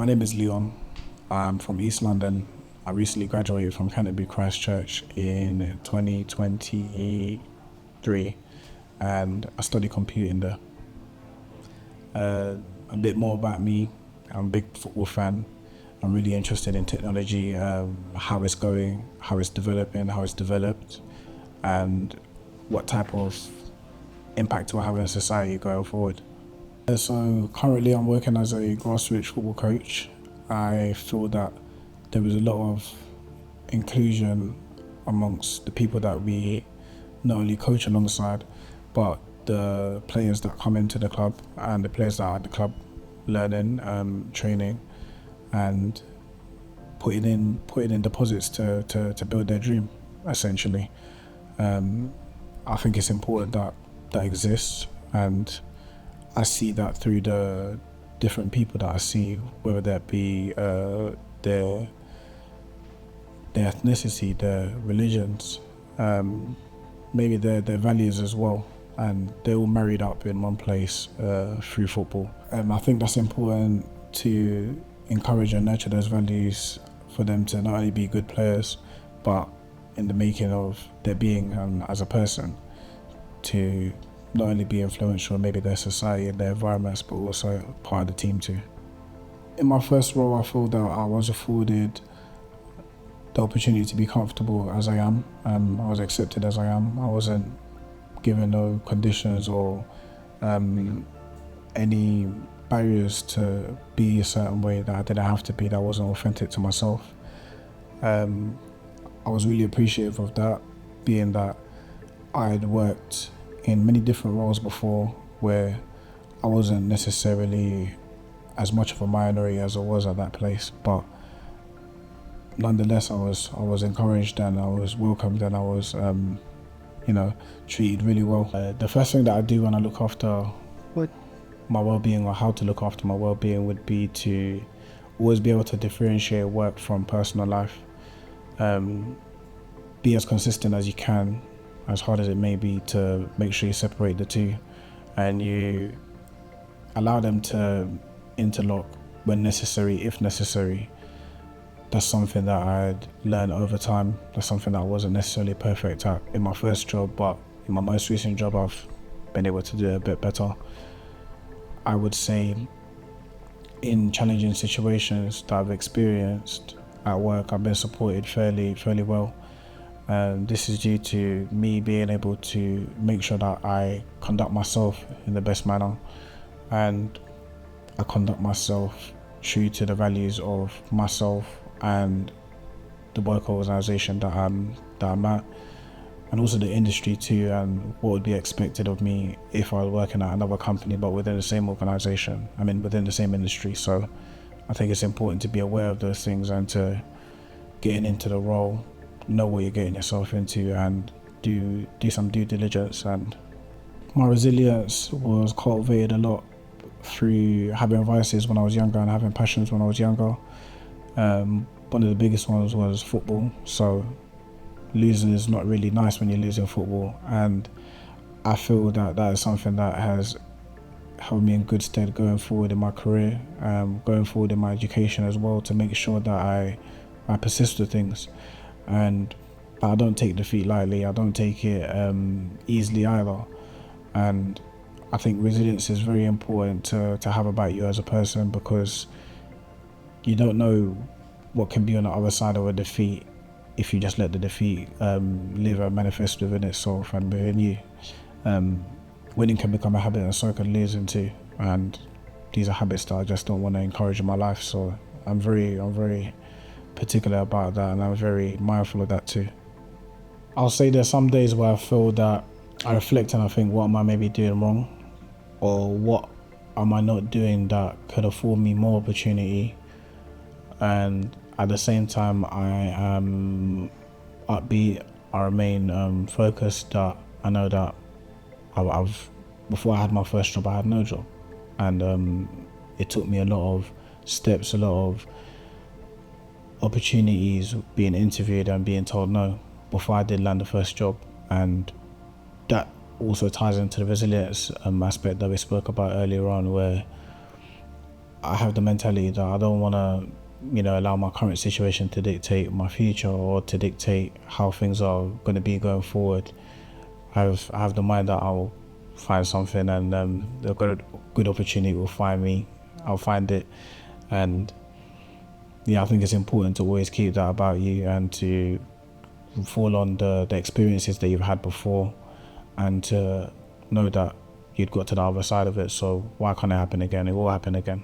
My name is Leon. I'm from East London. I recently graduated from Canterbury Christ Church in 2023 and I study computing there. A bit more about me. I'm a big football fan. I'm really interested in technology, how it's going, how it's developing, how it's developed, and what type of impact it will have in society going forward. So currently I'm working as a grassroots football coach. I feel that there is a lot of inclusion amongst the people that we not only coach alongside, but the players that come into the club and the players that are at the club learning, training, and putting in deposits to build their dream, essentially. I think it's important that that exists, and I see that through the different people that I see, whether that be their ethnicity, their religions, maybe their values as well, and they're all married up in one place through football. I think that's important to encourage and nurture those values for them to not only be good players, but in the making of their being as a person, to not only be influential in maybe their society and their environments, but also part of the team too. In my first role, I feel that I was afforded the opportunity to be comfortable as I am. I was accepted as I am. I wasn't given no conditions or any barriers to be a certain way that I didn't have to be, that wasn't authentic to myself. I was really appreciative of that, being that I had worked in many different roles before where I wasn't necessarily as much of a minority as I was at that place, but nonetheless I was encouraged and I was welcomed and I was treated really well. The first thing that I do when I look after my well-being, or how to look after my well-being, would be to always be able to differentiate work from personal life. Be as consistent as you can, as hard as it may be, to make sure you separate the two and you allow them to interlock when necessary, if necessary. That's something that I'd learned over time. That's something that I wasn't necessarily perfect at in my first job, but in my most recent job I've been able to do it a bit better. I would say in challenging situations that I've experienced at work, I've been supported fairly well. This is due to me being able to make sure that I conduct myself in the best manner, and I conduct myself true to the values of myself and the work organisation that I'm at, and also the industry too, and what would be expected of me if I was working at another company but within the same organisation, within the same industry. So I think it's important to be aware of those things and to getting into the role, know what you're getting yourself into, and do some due diligence. And my resilience was cultivated a lot through having vices when I was younger and having passions when I was younger. One of the biggest ones was football. So losing is not really nice when you're losing football, and I feel that that is something that has held me in good stead going forward in my career, going forward in my education as well, to make sure that I persist with things. And I don't take defeat lightly. I don't take it easily either. And I think resilience is very important to have about you as a person, because you don't know what can be on the other side of a defeat if you just let the defeat live and manifest within itself and within you. Winning can become a habit, and so can losing too. And these are habits that I just don't want to encourage in my life. So I'm very particular about that, and I'm very mindful of that too. I'll say there's some days where I feel that I reflect and I think, what am I maybe doing wrong, or what am I not doing that could afford me more opportunity? And at the same time, I am upbeat. I remain focused. That I know that before I had my first job, I had no job, and it took me a lot of steps, a lot of opportunities, being interviewed and being told no before I did land the first job. And that also ties into the resilience aspect that we spoke about earlier on, where I have the mentality that I don't want to, allow my current situation to dictate my future or to dictate how things are going to be going forward. I have the mind that I'll find something, and the good opportunity will find me. I'll find it, and yeah, I think it's important to always keep that about you and to fall on the experiences that you've had before, and to know that you'd got to the other side of it. So why can't it happen again? It will happen again.